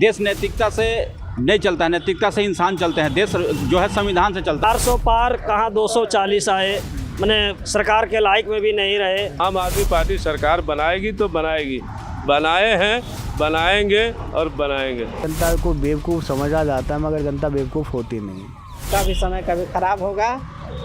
देश नैतिकता से नहीं चलता है, नैतिकता से इंसान चलते हैं। देश जो है संविधान से चलता है। 400 पार कहाँ 240 आए, मैंने सरकार के लायक में भी नहीं रहे। आम आदमी पार्टी सरकार बनाएगी तो बनाएगी, बनाए हैं, बनाएंगे और बनाएंगे। जनता को बेवकूफ़ समझा जाता है मगर जनता बेवकूफ़ होती नहीं। कभी समय कभी खराब होगा,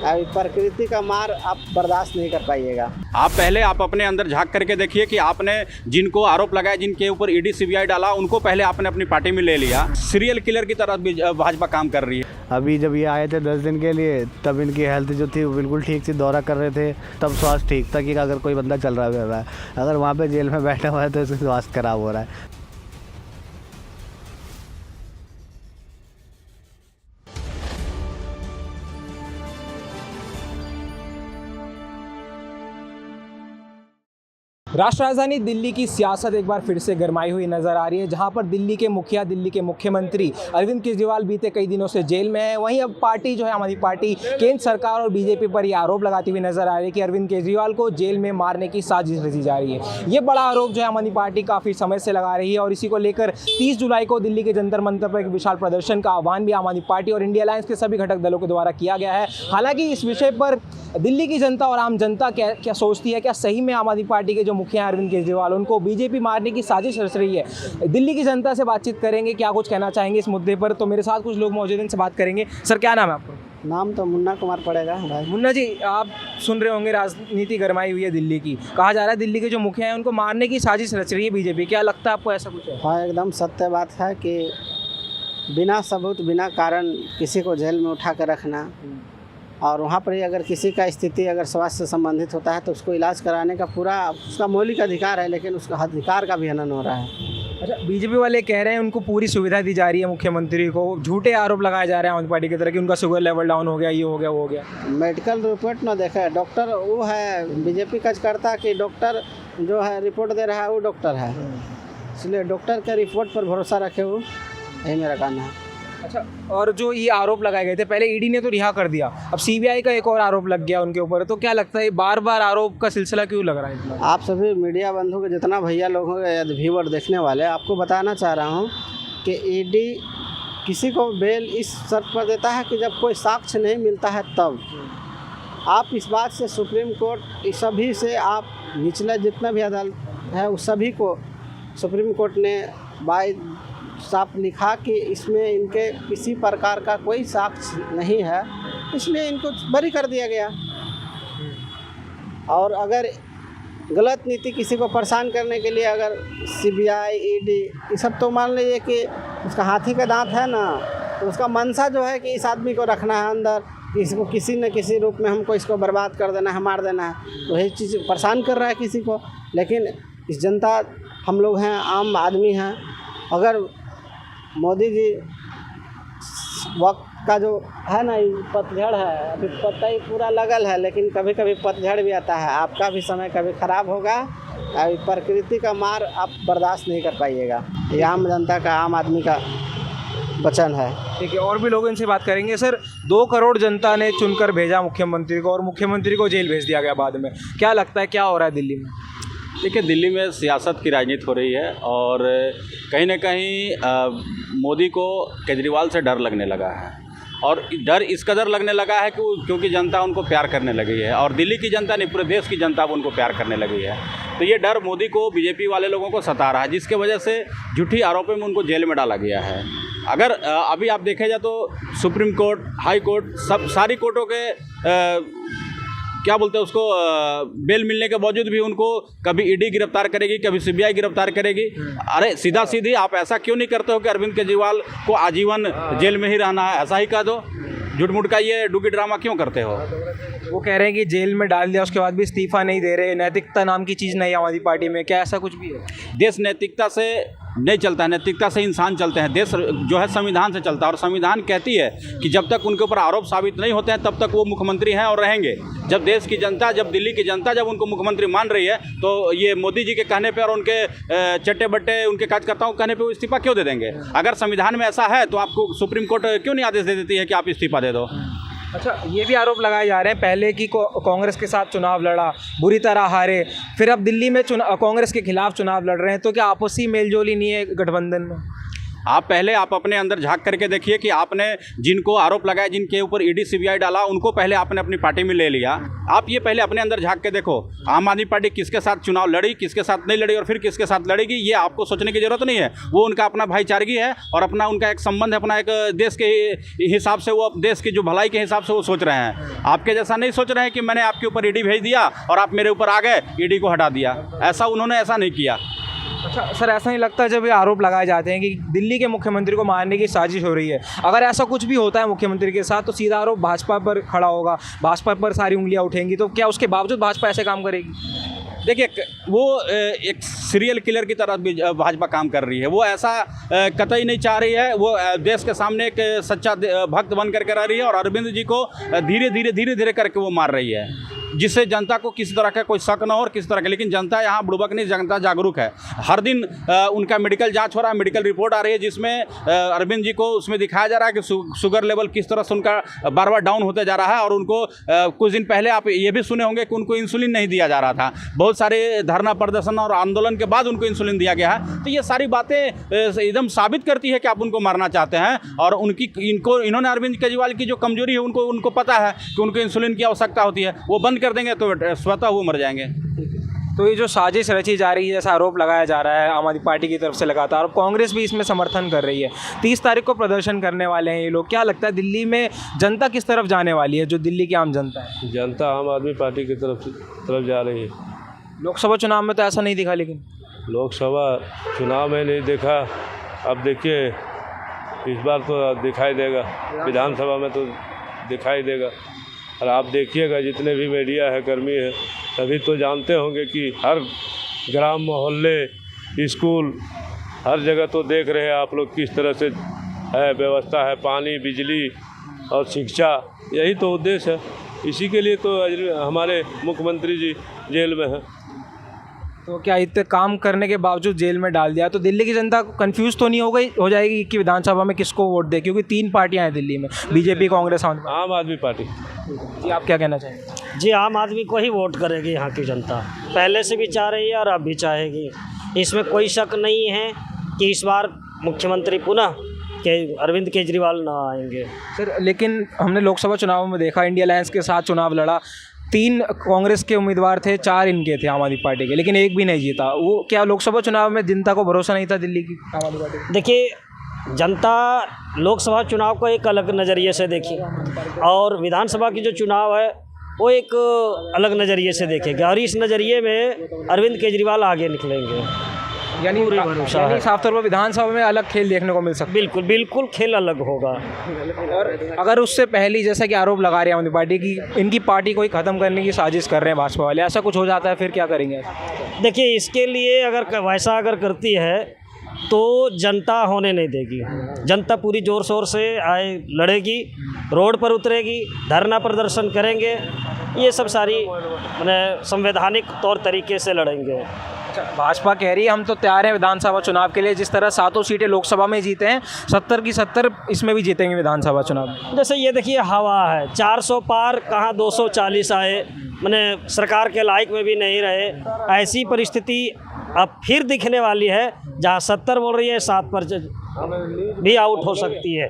अभी प्रकृति का मार आप बर्दाश्त नहीं कर पाइएगा। आप अपने अंदर झांक करके देखिए कि आपने जिनको आरोप लगाया, जिनके ऊपर ईडी सीबीआई डाला, उनको पहले आपने अपनी पार्टी में ले लिया। सीरियल किलर की तरह भाजपा काम कर रही है। अभी जब ये आए थे 10 दिन के लिए तब इनकी हेल्थ जो थी वो बिल्कुल ठीक थी, दौरा कर रहे थे, तब स्वास्थ्य ठीक था कि अगर कोई बंदा चल रहा है, अगर वहाँ पे जेल में बैठा हुआ है तो इसका स्वास्थ्य खराब हो रहा है। राष्ट्र राजधानी दिल्ली की सियासत एक बार फिर से गरमाई हुई नजर आ रही है, जहां पर दिल्ली के मुखिया, दिल्ली के मुख्यमंत्री अरविंद केजरीवाल बीते कई दिनों से जेल में है। वहीं अब पार्टी जो है, आम आदमी पार्टी, केंद्र सरकार और बीजेपी पर यह आरोप लगाती हुई नजर आ रही है कि अरविंद केजरीवाल को जेल में मारने की साजिश रची जा रही है। ये बड़ा आरोप जो है आम आदमी पार्टी काफ़ी समय से लगा रही है और इसी को लेकर 30 जुलाई को दिल्ली के जंतर मंतर पर एक विशाल प्रदर्शन का आह्वान भी आम आदमी पार्टी और इंडिया अलायंस के सभी घटक दलों के द्वारा किया गया है। हालांकि इस विषय पर दिल्ली की जनता और आम जनता क्या सोचती है, क्या सही में आम आदमी पार्टी के जो मुखिया अरविंद केजरीवाल, उनको बीजेपी मारने की साजिश रच रही है? दिल्ली की जनता से बातचीत करेंगे, क्या कुछ कहना चाहेंगे इस मुद्दे पर। तो मेरे साथ कुछ लोग मौजूद हैं, इनसे बात करेंगे। सर, क्या नाम है आपका? नाम तो मुन्ना कुमार पड़ेगा भाई। मुन्ना जी, आप सुन रहे होंगे राजनीति गरमाई हुई है दिल्ली की। कहा जा रहा है दिल्ली के जो मुखिया हैं उनको मारने की साजिश रच रही है बीजेपी। क्या लगता है आपको, ऐसा कुछ है? हाँ, एकदम सत्य बात है कि बिना सबूत, बिना कारण किसी को जेल में उठा कर रखना, और वहाँ पर ही अगर किसी का स्थिति अगर स्वास्थ्य से संबंधित होता है तो उसको इलाज कराने का पूरा उसका मौलिक अधिकार है, लेकिन उसका अधिकार का भी हनन हो रहा है। अच्छा, बीजेपी वाले कह रहे हैं उनको पूरी सुविधा दी जा रही है, मुख्यमंत्री को झूठे आरोप लगाए जा रहे हैं आम आदमी पार्टी की तरह कि उनका शुगर लेवल डाउन हो गया, ये हो गया, वो हो गया। मेडिकल रिपोर्ट ना देखा, डॉक्टर वो है बीजेपी कार्यकर्ता कि डॉक्टर जो है रिपोर्ट दे रहा है वो डॉक्टर है, इसलिए डॉक्टर के रिपोर्ट पर भरोसा रखे हो, यही मेरा कहना है। अच्छा, और जो ये आरोप लगाए गए थे, पहले ईडी ने तो रिहा कर दिया, अब सीबीआई का एक और आरोप लग गया उनके ऊपर, तो क्या लगता है बार बार आरोप का सिलसिला क्यों लग रहा है इतना? आप सभी मीडिया बंधु के जितना भैया लोग होंगे या व्यूअर देखने वाले, आपको बताना चाह रहा हूँ कि ईडी किसी को बेल इस शर्त पर देता है कि जब कोई साक्ष्य नहीं मिलता है तब। आप इस बात से सुप्रीम कोर्ट सभी से, आप निचले जितना भी अदालत है उस सभी को सुप्रीम कोर्ट ने बाय साफ लिखा कि इसमें इनके किसी प्रकार का कोई साक्ष्य नहीं है, इसलिए इनको बरी कर दिया गया। और अगर गलत नीति किसी को परेशान करने के लिए अगर सीबीआई, ईडी, ये सब तो मान लीजिए कि उसका हाथी का दांत है ना, तो उसका मंशा जो है कि इस आदमी को रखना है अंदर, इसको किसी न किसी रूप में हमको इसको बर्बाद कर देना है, मार देना है, तो यही चीज़ परेशान कर रहा है किसी को। लेकिन इस जनता, हम लोग हैं, आम आदमी हैं, अगर मोदी जी वक्त का जो है ना, पतझड़ है, अभी पत्ता ही पूरा लगल है, लेकिन कभी कभी पतझड़ भी आता है। आपका भी समय कभी ख़राब होगा, अभी प्रकृति का मार आप बर्दाश्त नहीं कर पाइएगा। ये आम जनता का, आम आदमी का वचन है। ठीक है, और भी लोग इनसे बात करेंगे। सर, 2 करोड़ जनता ने चुनकर भेजा मुख्यमंत्री को और मुख्यमंत्री को जेल भेज दिया गया बाद में। क्या लगता है क्या हो रहा है दिल्ली में? देखिए, दिल्ली में सियासत की राजनीति हो रही है और कहीं ना कहीं मोदी को केजरीवाल से डर लगने लगा है, और डर इस कदर लगने लगा है कि क्योंकि जनता उनको प्यार करने लगी है, और दिल्ली की जनता नहीं, पूरे देश की जनता उनको प्यार करने लगी है। तो ये डर मोदी को, बीजेपी वाले लोगों को सता रहा है, जिसके वजह से झूठी आरोपों में उनको जेल में डाला गया है। अगर अभी आप देखे जाए तो सुप्रीम कोर्ट, हाई कोर्ट, सब सारी कोर्टों के क्या बोलते हैं उसको, बेल मिलने के बावजूद भी उनको कभी ईडी गिरफ्तार करेगी, कभी सीबीआई गिरफ्तार करेगी। अरे सीधा सीधी आप ऐसा क्यों नहीं करते हो कि अरविंद केजरीवाल को आजीवन जेल में ही रहना है, ऐसा ही कह दो। झूठ मूठ का ये डुगी ड्रामा क्यों करते हो? वो कह रहे हैं कि जेल में डाल दिया, उसके बाद भी इस्तीफा नहीं दे रहे, नैतिकता नाम की चीज़ नहीं है आम आदमी पार्टी में। क्या ऐसा कुछ भी है? देश नैतिकता से नहीं चलता है, नैतिकता से इंसान चलते हैं। देश जो है संविधान से चलता है, और संविधान कहती है कि जब तक उनके ऊपर आरोप साबित नहीं होते हैं तब तक वो मुख्यमंत्री हैं और रहेंगे। जब देश की जनता, जब दिल्ली की जनता जब उनको मुख्यमंत्री मान रही है, तो ये मोदी जी के कहने पे और उनके चट्टे बट्टे उनके कार्यकर्ताओं के कहने पे वो इस्तीफा क्यों दे देंगे? अगर संविधान में ऐसा है तो आपको सुप्रीम कोर्ट क्यों नहीं आदेश दे देती है कि आप इस्तीफा दे दो? अच्छा, ये भी आरोप लगाए जा रहे हैं पहले कि कांग्रेस के साथ चुनाव लड़ा, बुरी तरह हारे, फिर अब दिल्ली में कांग्रेस के खिलाफ चुनाव लड़ रहे हैं, तो क्या आपसी मेलजोल ही नहीं है गठबंधन में? आप पहले आप अपने अंदर झांक करके देखिए कि आपने जिनको आरोप लगाया, जिनके ऊपर ईडी सीबीआई डाला, उनको पहले आपने अपनी पार्टी में ले लिया। आप ये पहले अपने अंदर झांक के देखो, आम आदमी पार्टी किसके साथ चुनाव लड़ी, किसके साथ नहीं लड़ी और फिर किसके साथ लड़ेगी, ये आपको सोचने की ज़रूरत नहीं है। वो उनका अपना भाईचारगी है और अपना उनका एक संबंध है, अपना एक देश के हिसाब से, वो देश की जो भलाई के हिसाब से वो सोच रहे हैं। आपके जैसा नहीं सोच रहे हैं कि मैंने आपके ऊपर ईडी भेज दिया और आप मेरे ऊपर आ गए, ईडी को हटा दिया। ऐसा उन्होंने ऐसा नहीं किया। अच्छा सर, ऐसा नहीं लगता जब ये आरोप लगाए जाते हैं कि दिल्ली के मुख्यमंत्री को मारने की साजिश हो रही है, अगर ऐसा कुछ भी होता है मुख्यमंत्री के साथ तो सीधा आरोप भाजपा पर खड़ा होगा, भाजपा पर सारी उंगलियां उठेंगी, तो क्या उसके बावजूद भाजपा ऐसे काम करेगी? देखिए, वो एक सीरियल किलर की तरह भी भाजपा काम कर रही है। वो ऐसा कतई नहीं चाह रही है। वो देश के सामने एक सच्चा भक्त बन करके रह रही है और अरविंद जी को धीरे धीरे करके वो मार रही है, जिससे जनता को किसी तरह का कोई शक न हो और किसी तरह का। लेकिन जनता यहाँ बुड़बक नहीं, जनता जागरूक है। हर दिन उनका मेडिकल जांच हो रहा है, मेडिकल रिपोर्ट आ रही है, जिसमें अरविंद जी को उसमें दिखाया जा रहा है कि शुगर लेवल किस तरह से उनका बार बार डाउन होते जा रहा है। और उनको कुछ दिन पहले आप ये भी सुने होंगे कि उनको इंसुलिन नहीं दिया जा रहा था। बहुत सारे धरना प्रदर्शन और आंदोलन के बाद उनको इंसुलिन दिया गया है। तो ये सारी बातें एकदम साबित करती है कि आप उनको मारना चाहते हैं। और इन्होंने अरविंद केजरीवाल की जो कमजोरी है उनको पता है कि उनको इंसुलिन की आवश्यकता होती है। वो बंद कर देंगे तो स्वतः वो मर जाएंगे। तो ये जो साजिश रची जा रही है, जैसा आरोप लगाया जा रहा है आम आदमी पार्टी की तरफ से लगातार, और कांग्रेस भी इसमें समर्थन कर रही है। 30 तारीख को प्रदर्शन करने वाले हैं ये लोग। क्या लगता है दिल्ली में जनता किस तरफ जाने वाली है, जो दिल्ली की आम जनता है? जनता आम आदमी पार्टी की तरफ जा रही है। लोकसभा चुनाव में तो ऐसा नहीं दिखा, लेकिन लोकसभा चुनाव में नहीं देखा। अब देखिए इस बार तो दिखाई देगा, विधानसभा में तो दिखाई देगा। और आप देखिएगा जितने भी मीडिया है, कर्मी है, सभी तो जानते होंगे कि हर ग्राम, मोहल्ले, स्कूल, हर जगह तो देख रहे हैं आप लोग किस तरह से है व्यवस्था है, पानी, बिजली और शिक्षा। यही तो उद्देश्य है। इसी के लिए तो हमारे मुख्यमंत्री जी जेल में हैं। तो क्या इतने काम करने के बावजूद जेल में डाल दिया, तो दिल्ली की जनता कंफ्यूज तो नहीं हो जाएगी कि विधानसभा में किसको वोट दे? क्योंकि 3 पार्टियां हैं दिल्ली में, बीजेपी, कांग्रेस, आम आदमी पार्टी। जी आप क्या कहना चाहेंगे? जी, आम आदमी को ही वोट करेगी यहाँ की जनता। पहले से भी चाह रही है और अब भी चाहेगी। इसमें कोई शक नहीं है कि इस बार मुख्यमंत्री पुनः अरविंद केजरीवाल ना आएंगे। सर, लेकिन हमने लोकसभा चुनाव में देखा, इंडिया अलायंस के साथ चुनाव लड़ा, 3 कांग्रेस के उम्मीदवार थे, 4 इनके थे आम आदमी पार्टी के, लेकिन एक भी नहीं जीता। वो क्या लोकसभा चुनाव में जनता को भरोसा नहीं था दिल्ली की आम आदमी पार्टी? देखिए, जनता लोकसभा चुनाव को एक अलग नज़रिए से देखी और विधानसभा की जो चुनाव है वो एक अलग नज़रिए से देखेगा। और इस नज़रिए में अरविंद केजरीवाल आगे निकलेंगे, यानी साफ तौर पर विधानसभा में अलग खेल देखने को मिल सकता है। बिल्कुल खेल अलग होगा। और अगर उससे पहले, जैसा कि आरोप लगा रहे हैं आम आदमी पार्टी की, इनकी पार्टी को ही ख़त्म करने की साजिश कर रहे हैं भाजपा वाले, ऐसा कुछ हो जाता है फिर क्या करेंगे? देखिए, इसके लिए अगर वैसा करती है तो जनता होने नहीं देगी। जनता पूरी ज़ोर शोर से लड़ेगी, रोड पर उतरेगी, धरना प्रदर्शन करेंगे। ये सब सारी संवैधानिक तौर तरीके से लड़ेंगे। भाजपा कह रही है हम तो तैयार हैं विधानसभा चुनाव के लिए। जिस तरह 7 सीटें लोकसभा में जीते हैं, 70 की 70 इसमें भी जीतेंगे विधानसभा चुनाव में। जैसे ये देखिए, हवा है 400 पार, कहाँ 240 आए, सरकार के लायक में भी नहीं रहे। ऐसी परिस्थिति अब फिर दिखने वाली है, जहाँ 70 बोल रही है, 7 पर भी आउट हो सकती है।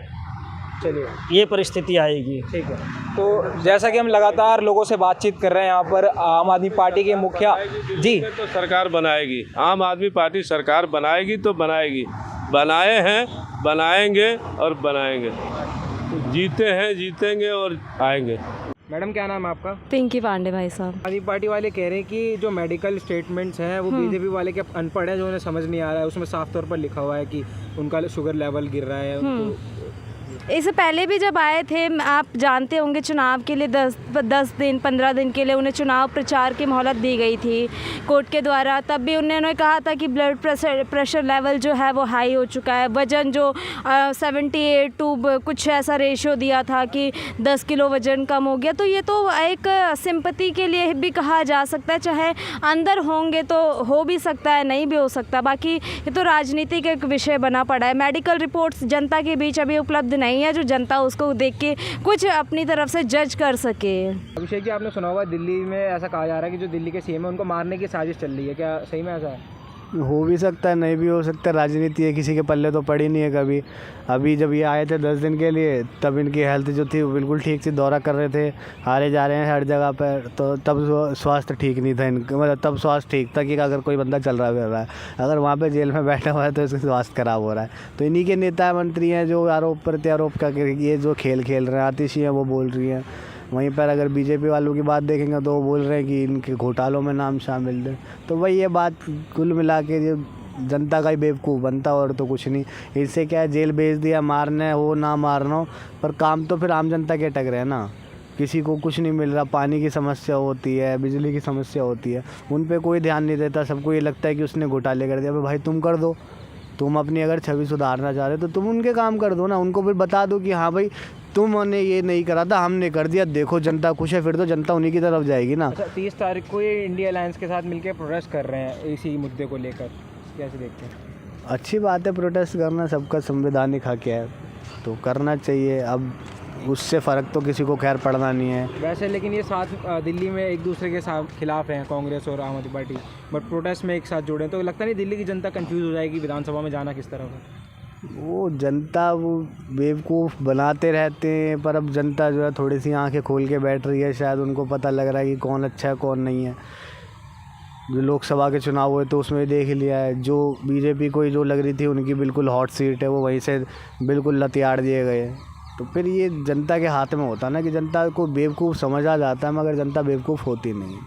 चलिए, ये परिस्थिति आएगी। ठीक है। तो जैसा कि हम लगातार लोगों से बातचीत कर रहे हैं यहाँ पर, आम आदमी पार्टी के मुखिया जी, तो सरकार बनाएगी, आम आदमी पार्टी सरकार बनाएगी तो बनाएगी, बनाए हैं, बनाएंगे और बनाएंगे। जीते हैं, जीतेंगे और आएंगे। मैडम क्या नाम है आपका? पिंकी पांडे भाई साहब। आदमी पार्टी वाले कह रहे हैं कि जो मेडिकल स्टेटमेंट्स हैं वो बीजेपी वाले के अनपढ़ है, जो उन्हें समझ नहीं आ रहा है। उसमें साफ तौर पर लिखा हुआ है कि उनका शुगर लेवल गिर रहा है। इससे पहले भी जब आए थे, आप जानते होंगे, चुनाव के लिए 10 दिन 15 दिन के लिए उन्हें चुनाव प्रचार की मोहलत दी गई थी कोर्ट के द्वारा। तब भी उन्होंने कहा था कि ब्लड प्रेशर लेवल जो है वो हाई हो चुका है। वज़न जो 78 टू कुछ ऐसा रेशियो दिया था कि 10 किलो वज़न कम हो गया। तो ये तो एक सिंपैथी के लिए भी कहा जा सकता है, चाहे अंदर होंगे तो हो भी सकता है, नहीं भी हो सकता। बाकी ये तो राजनीति का एक विषय बना पड़ा है। मेडिकल रिपोर्ट्स जनता के बीच अभी उपलब्ध नहीं है, जो जनता उसको देख के कुछ अपनी तरफ से जज कर सके। अभिषेक जी, आपने सुना होगा दिल्ली में ऐसा कहा जा रहा है कि जो दिल्ली के सीएम है उनको मारने की साजिश चल रही है, क्या सही में ऐसा है? हो भी सकता है, नहीं भी हो सकता। राजनीति है, किसी के पल्ले तो पड़ी नहीं है कभी। अभी जब ये आए थे 10 दिन के लिए, तब इनकी हेल्थ जो थी वो बिल्कुल ठीक थी, दौरा कर रहे थे, हारे जा रहे हैं हर जगह पर, तो तब स्वास्थ्य ठीक नहीं था इनका, मतलब तब स्वास्थ्य ठीक था कि अगर कोई बंदा चल रहा है, अगर वहाँ पे जेल में बैठा हुआ है तो इसका स्वास्थ्य खराब हो रहा है। तो इन्हीं के नेता मंत्री हैं जो आरोप प्रत्यारोप का ये जो खेल खेल रहे हैं, आतिशी हैं वो बोल रही हैं। वहीं पर अगर बीजेपी वालों की बात देखेंगे तो वो बोल रहे हैं कि इनके घोटालों में नाम शामिल थे। तो वही ये बात कुल मिला के ये जनता का ही बेवकूफ़ बनता और तो कुछ नहीं। इससे क्या है, जेल भेज दिया, मारना हो ना मारना हो, पर काम तो फिर आम जनता के अटक रहे हैं ना। किसी को कुछ नहीं मिल रहा, पानी की समस्या होती है, बिजली की समस्या होती है, उन पे कोई ध्यान नहीं देता। सबको ये लगता है कि उसने घोटाले कर दिया। भाई तुम कर दो, तुम अपनी अगर छवि सुधारना चाह रहे हो तो तुम उनके काम कर दो ना। उनको फिर बता दो कि हाँ भाई तुमने ये नहीं करा था, हमने कर दिया, देखो जनता खुश है, फिर तो जनता उन्हीं की तरफ जाएगी ना। अच्छा, 30 तारीख को ये इंडिया अलायंस के साथ मिलकर प्रोटेस्ट कर रहे हैं इसी मुद्दे को लेकर, कैसे देखते हैं? अच्छी बात है, प्रोटेस्ट करना सबका संवैधानिक हक है, तो करना चाहिए। अब उससे फ़र्क तो किसी को खैर पड़ना नहीं है वैसे। लेकिन ये साथ दिल्ली में एक दूसरे के साथ खिलाफ हैं, कांग्रेस और आम आदमी पार्टी, बट प्रोटेस्ट में एक साथ जुड़े, तो लगता नहीं दिल्ली की जनता कंफ्यूज हो जाएगी विधानसभा में जाना किस तरह का? वो जनता वो बेवकूफ़ बनाते रहते हैं, पर अब जनता जो है थोड़ी सी आंखें खोल के बैठ रही है। शायद उनको पता लग रहा है कि कौन अच्छा है कौन नहीं है। जो लोकसभा के चुनाव हुए तो उसमें देख लिया है, जो बीजेपी को जो लग रही थी उनकी बिल्कुल हॉट सीट है, वो वहीं से बिल्कुल लतियाड़ दिए गए। तो फिर ये जनता के हाथ में होता ना कि जनता को बेवकूफ़ समझा जाता है, मगर जनता बेवकूफ़ होती नहीं।